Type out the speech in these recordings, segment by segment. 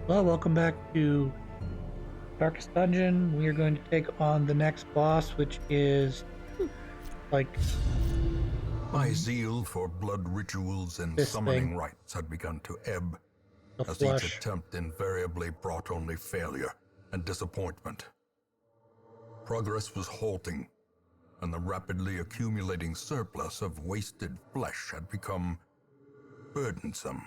Well, welcome back to Darkest Dungeon. We are going to take on the next boss, which is like My zeal for blood rituals and this thing, summoning rites had begun to ebb, the as each flush. attempt invariably brought only failure and disappointment. Progress was halting, and the rapidly accumulating surplus of wasted flesh had become burdensome.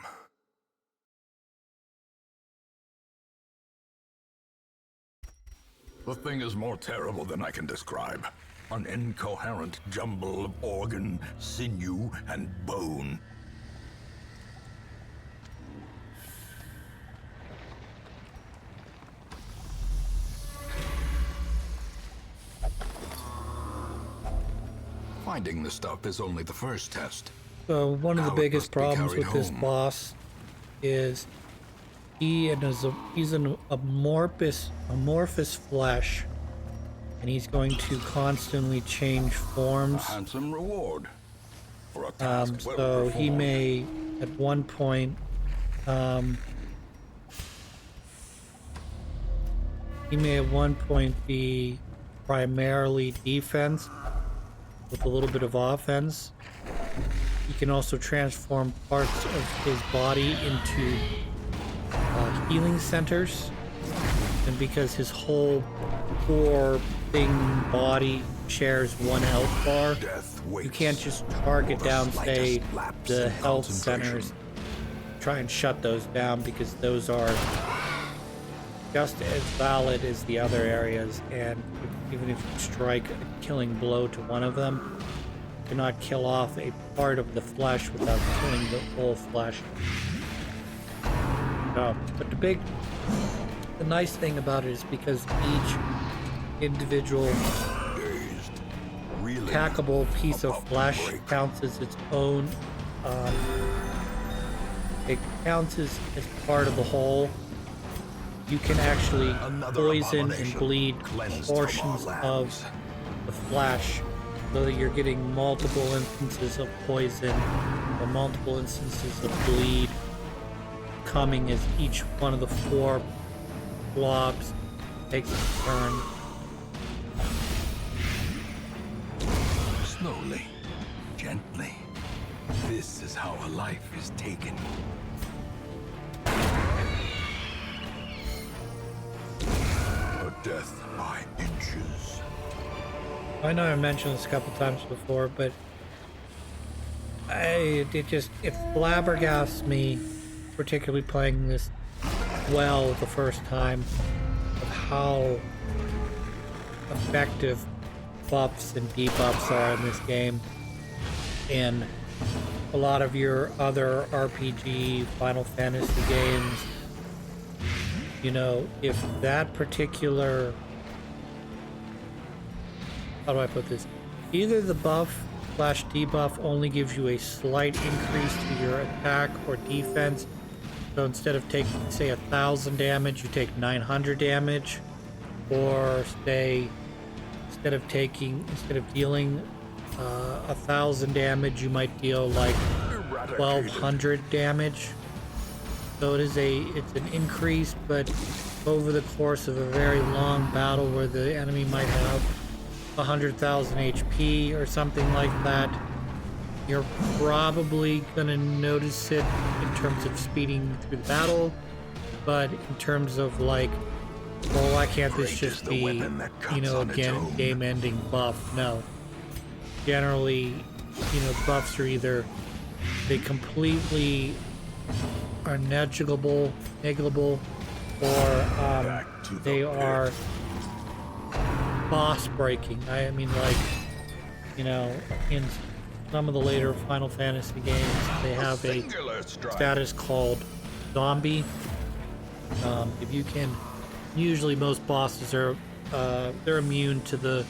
The thing is more terrible than I can describe. An incoherent jumble of organ, sinew, and bone. Finding the stuff is only the first test. So one of the Now it biggest must be problems carried with this home. boss is he's an amorphous flesh, and he's going to constantly change A forms. handsome reward for a task well So he performed. may at one point be primarily defense with a little bit of offense. He can also transform parts of his body into healing centers, and because his whole core thing body shares one health bar, Death waits you can't just target for the down, say, slightest lapse the in health concentration. centers, try and shut those down, because those are just as valid as the other areas, and even if you strike a killing blow to one of them, you cannot kill off a part of the flesh without killing the whole flesh. But the nice thing about it is because each individual Dazed, reeling attackable piece of about to flesh break. counts as its own, it counts as part of the whole. You can actually Another poison and abomination bleed cleansed from portions our of lands. the flesh, so that you're getting multiple instances of poison or multiple instances of bleed coming as each one of the four blobs takes a turn. Slowly, gently. This is how a life is taken. A death by inches. I know I mentioned this a couple times before, but it flabbergasts me, particularly playing this well the first time, of how effective buffs and debuffs are in this game. In a lot of your other RPG, Final Fantasy games, you know, if that particular, how do I put this? Either the buff / debuff only gives you a slight increase to your attack or defense. So instead of taking, say, 1,000 damage, you take 900 damage. Or say, instead of dealing 1,000 damage, you might deal like 1,200 damage. So it's an increase, but over the course of a very long battle where the enemy might have 100,000 HP or something like that, you're probably gonna notice it in terms of speeding through the battle. But in terms of like, well, why can't this just be, you know, again, game-ending buff? No. Generally, you know, buffs are either they completely are negligible, or they are boss breaking. I mean, like, you know, in some of the later Final Fantasy games, they have a status called zombie. If you can, usually most bosses are they're immune to the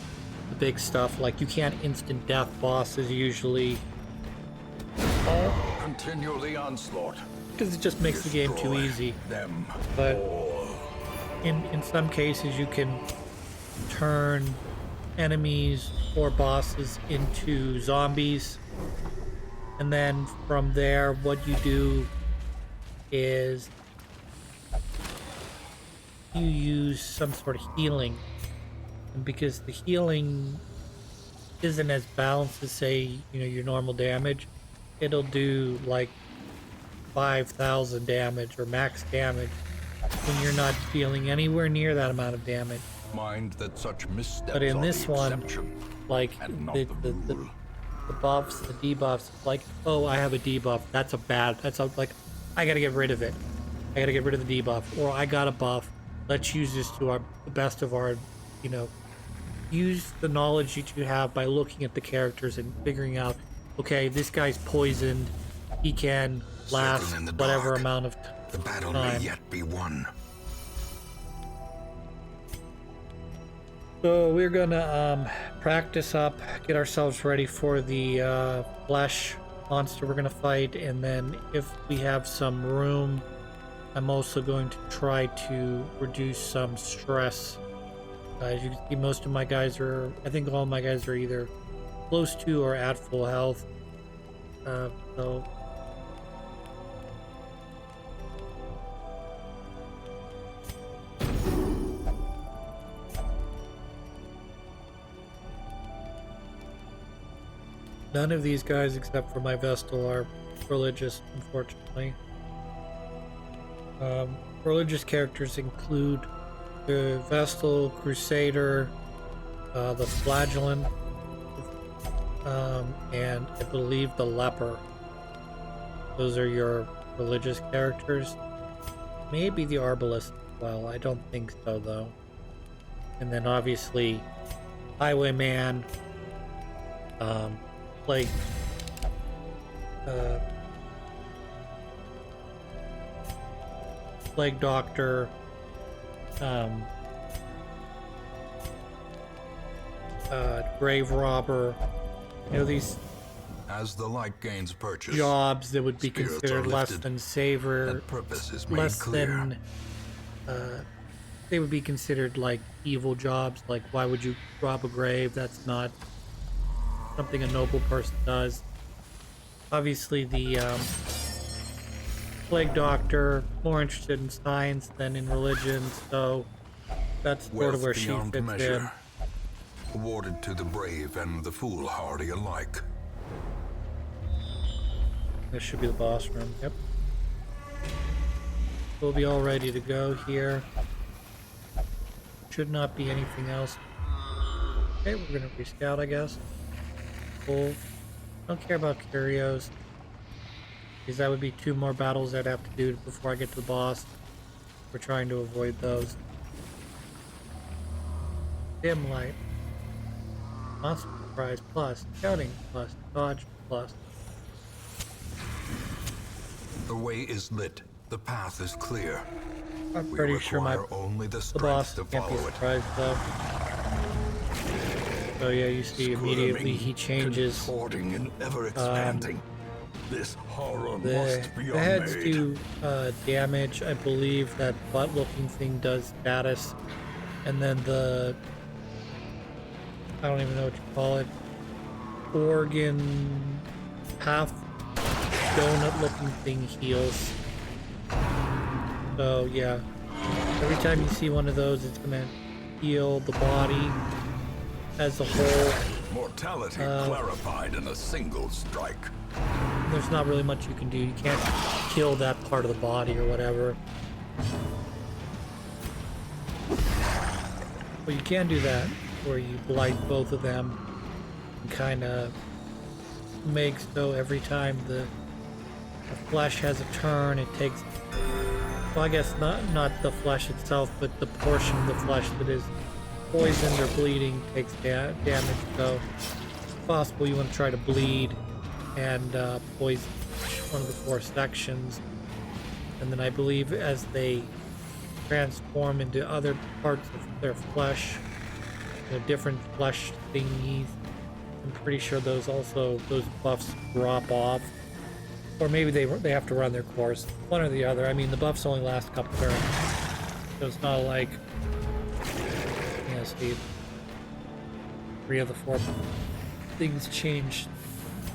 big stuff. Like, you can't instant death bosses usually, Continue the onslaught. because it just makes the game too Destroy easy. them But all. in some cases, you can turn enemies or bosses into zombies, and then from there, what you do is you use some sort of healing, and because the healing isn't as balanced as, say, your normal damage, it'll do like 5,000 damage or max damage when you're not dealing anywhere near that amount of damage. Mind that such missteps But in are this the one, exception like and not the, the the, rule. the buffs, the debuffs, like, oh, I have a debuff. That's like, I gotta get rid of it. I gotta get rid of the debuff. Or I got a buff. Let's use this to the best of our, use the knowledge that you have by looking at the characters and figuring out, okay, this guy's poisoned. He can last Circle in the whatever dark. amount of The battle time. may yet be won. So we're gonna practice up, get ourselves ready for the flesh monster we're gonna fight, and then if we have some room, I'm also going to try to reduce some stress. As you can see, most of my guys are, I think all my guys are either close to or at full health. So none of these guys except for my Vestal are religious, unfortunately. Religious characters include the Vestal, Crusader, the Flagellant, and I believe the Leper. Those are your religious characters. Maybe the Arbalest as well. I don't think so, though. And then obviously Highwayman, Plague, Plague Doctor, Grave Robber. These As the light gains purchase, jobs that would be spirits considered are less lifted, than savor, and purpose is made less clear. than they would be considered like evil jobs. Like, why would you rob a grave? That's not something a noble person does. Obviously, the Plague Doctor, more interested in science than in religion, so that's sort of where she beyond fits measure, awarded to the brave and the foolhardy alike. in. This should be the boss room. Yep. We'll be all ready to go here. Should not be anything else. Okay, we're gonna rescout, I guess. Cool. Don't care about curios, because that would be 2 more battles I'd have to do before I get to the boss. We're trying to avoid those. Dim light. Monster surprise plus. Scouting plus. Dodge plus. The way is lit. The path is clear. I'm We pretty sure require only the the boss strength to can't be follow it. surprised though. So yeah, you see immediately he changes. Contorting and ever expanding. This horror The must be heads unmade. do damage. I believe that butt-looking thing does status, and then I don't even know what you call it, organ half donut-looking thing heals. So yeah, every time you see one of those, it's gonna heal the body as a whole. Mortality clarified in a single strike. There's not really much you can do. You can't kill that part of the body or whatever. Well, you can do that, where you blight both of them and kind of make so every time the flesh has a turn, it takes, well, I guess not the flesh itself, but the portion of the flesh that is poisoned or bleeding takes damage. So it's possible you want to try to bleed and poison one of the 4 sections, and then I believe as they transform into other parts of their flesh, different flesh thingies, I'm pretty sure those buffs drop off, or maybe they have to run their course, one or the other. I mean, the buffs only last a couple turns, so it's not like, see, 3 of the 4 things change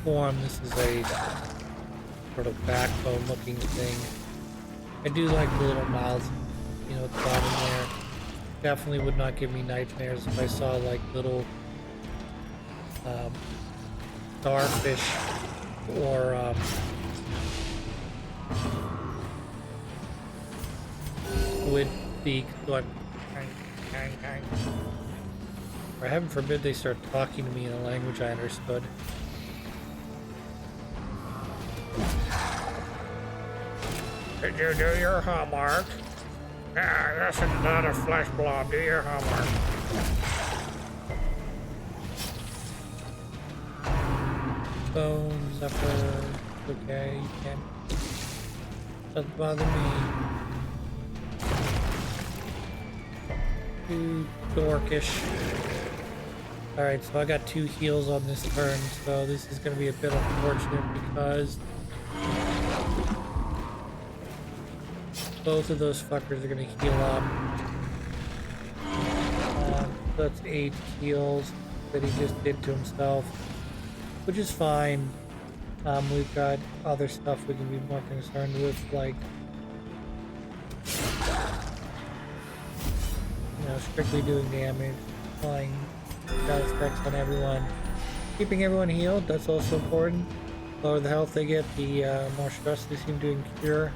form. This is a sort of backbone looking thing. I do like the little mouths, at the bottom there. definitely would not give me nightmares if I saw like little starfish or squid beaks going. Or heaven forbid they start talking to me in a language I understood. Did you do your homework? Yeah, this is not a flesh blob. Do your homework. Bones, upper. Okay, you can't. Doesn't bother me. Too dorkish. Alright, so I got 2 heals on this turn, so this is going to be a bit unfortunate because both of those fuckers are going to heal up. That's 8 heals that he just did to himself, which is fine. We've got other stuff we can be more concerned with, like, you know, strictly doing damage, applying shot effects on everyone. Keeping everyone healed, that's also important. The lower the health they get, the more stress they seem to incur.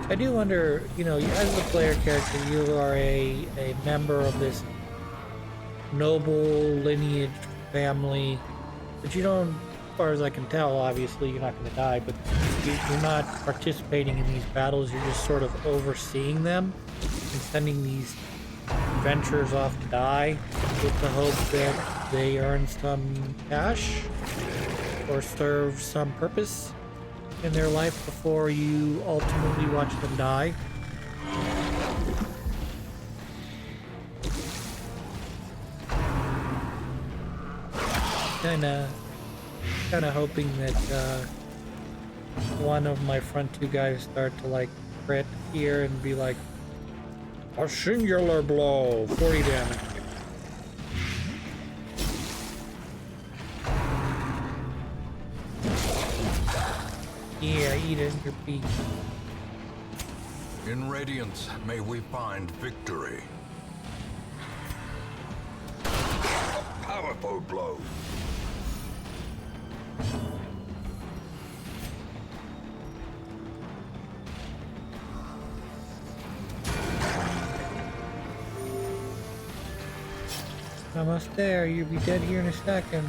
I do wonder, you know, as a player character, you are a member of this noble lineage family, but you don't, as far as I can tell, obviously you're not going to die, but you're not participating in these battles, you're just sort of overseeing them and sending these adventurers off to die with the hope that they earn some cash or serve some purpose in their life before you ultimately watch them die. Kinda hoping that one of my front 2 guys start to like crit here and be like, a singular blow, 40 damage. Yeah, eat it in your beak. In Radiance, may we find victory. A powerful blow. Almost there, you'll be dead here in a second.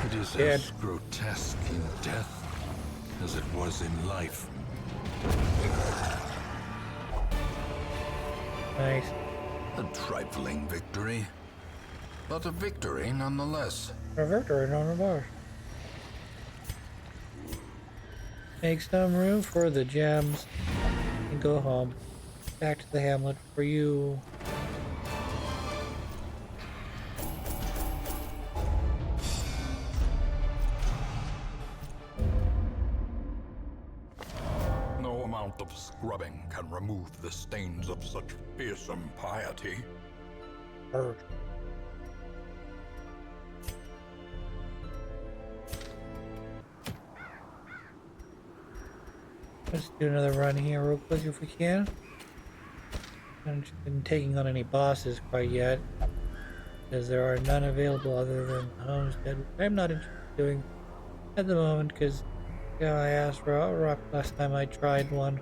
It is as grotesque in death as it was in life. Nice. A trifling victory, but a victory nonetheless. A victory, none of ours. Make some room for the gems and go home. Back to the hamlet for you. No amount of scrubbing can remove the stains of such fearsome piety. Bird. Let's do another run here real quick if we can. I haven't been taking on any bosses quite yet, because there are none available other than Homestead, which I'm not interested in doing at the moment, because I asked Rock last time I tried one.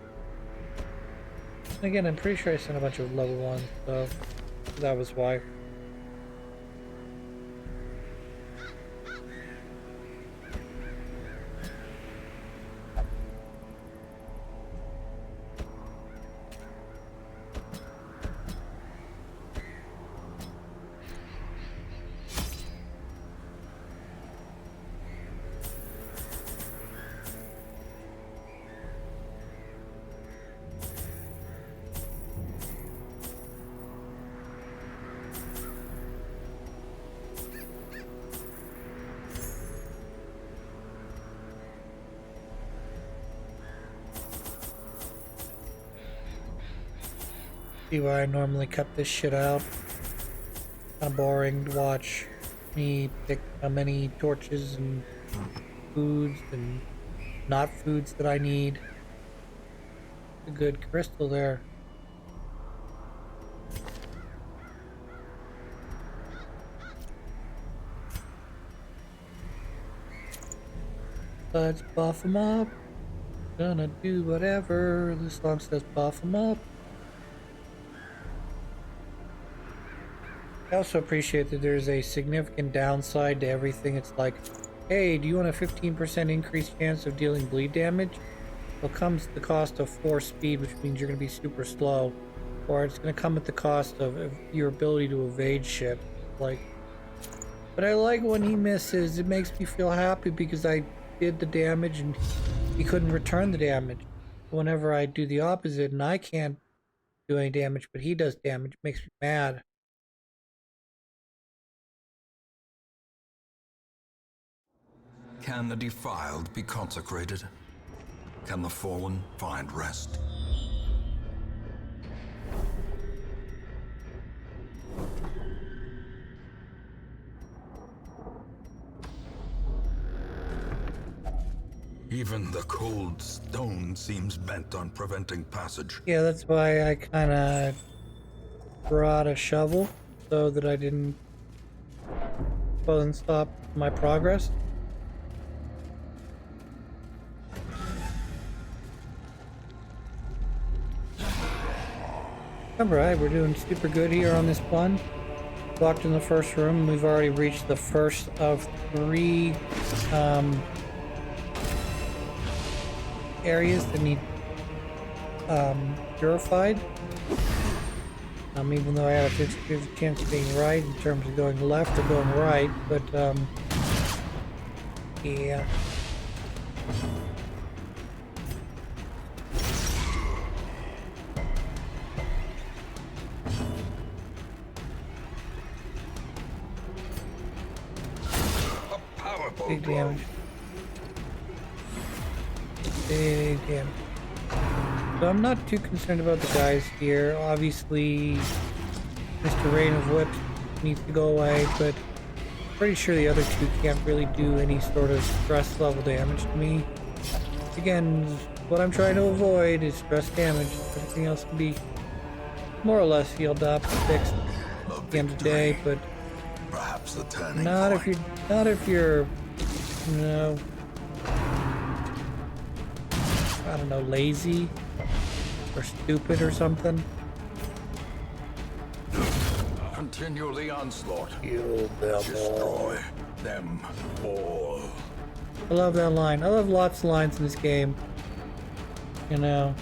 And again, I'm pretty sure I sent a bunch of level 1s, so that was why. See why I normally cut this shit out. Kind of boring to watch me pick how many torches and foods and not foods that I need. A good crystal there. Let's buff them up. Gonna do whatever. This song says buff them up. I also appreciate that there's a significant downside to everything. It's like, hey, do you want a 15% increased chance of dealing bleed damage? Well, comes at the cost of 4 speed, which means you're going to be super slow. Or it's going to come at the cost of your ability to evade shit. Like, but I like when he misses. It makes me feel happy because I did the damage and he couldn't return the damage. Whenever I do the opposite and I can't do any damage, but he does damage, it makes me mad. Can the defiled be consecrated? Can the fallen find rest? Even the cold stone seems bent on preventing passage. Yeah, that's why I kind of brought a shovel so that I didn't stop my progress. Alright, we're doing super good here on this one. Walked in the first room. We've already reached the first of 3 areas that need purified. Even though I had a 50-50 chance of being right in terms of going left or going right, but yeah. Big damage. Big damage. So I'm not too concerned about the guys here. Obviously, Mr. Rain of Whips needs to go away, but I'm pretty sure the other 2 can't really do any sort of stress level damage to me. Again, what I'm trying to avoid is stress damage. Everything else can be more or less healed up, fixed at the end of the day, but Perhaps the turning not point. if you're, you know, I don't know, lazy or stupid or something. Continue the onslaught. Kill them all. Destroy them all. I love that line. I love lots of lines in this game. You know,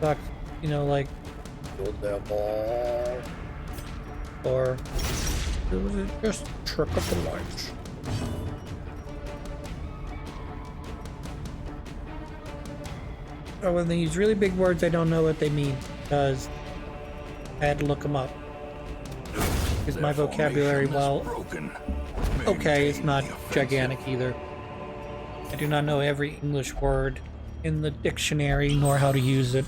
talk, you know, like kill them all, or it was just a trick of the light. Or when they use really big words, I don't know what they mean because I had to look them up. Because my vocabulary, while okay, it's not gigantic either. I do not know every English word in the dictionary nor how to use it.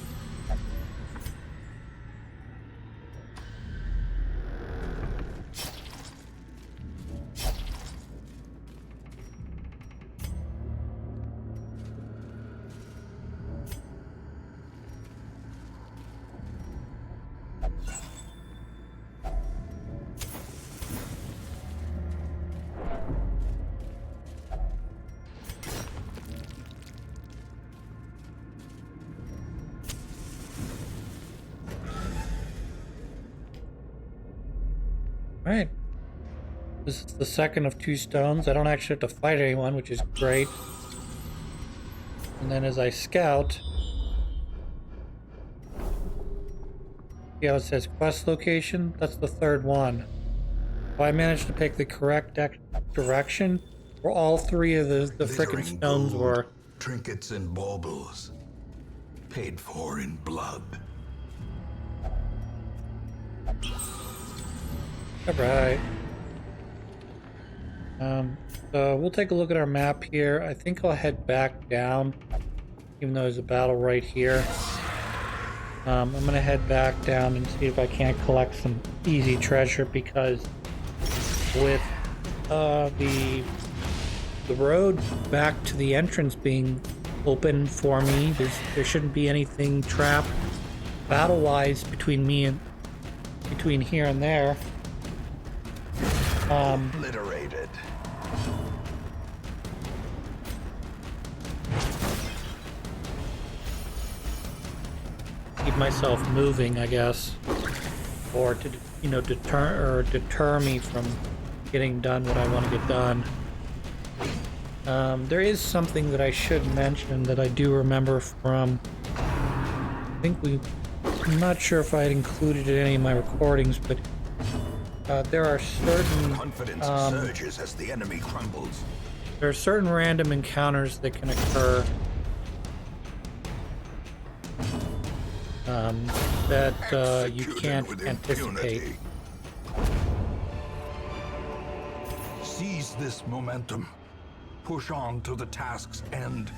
Alright. This is the second of 2 stones. I don't actually have to fight anyone, which is great. And then as I scout, see how it says quest location? That's the 3rd one. If I managed to pick the correct direction, where all 3 of the frickin' stones gold, were. Trinkets and baubles, paid for in blood. Alright. So we'll take a look at our map here. I think I'll head back down, even though there's a battle right here. I'm gonna head back down and see if I can't collect some easy treasure, because with the road back to the entrance being open for me, there shouldn't be anything trapped battle-wise between here and there. Obliterated. Keep myself moving, I guess, or to deter me from getting done what I want to get done. There is something that I should mention that I do remember from, I'm not sure if I had included it in any of my recordings, but there are certain Confidence surges as the enemy crumbles. there are certain random encounters that can occur that you Executed can't with anticipate. impunity. Seize this momentum. Push on to the task's end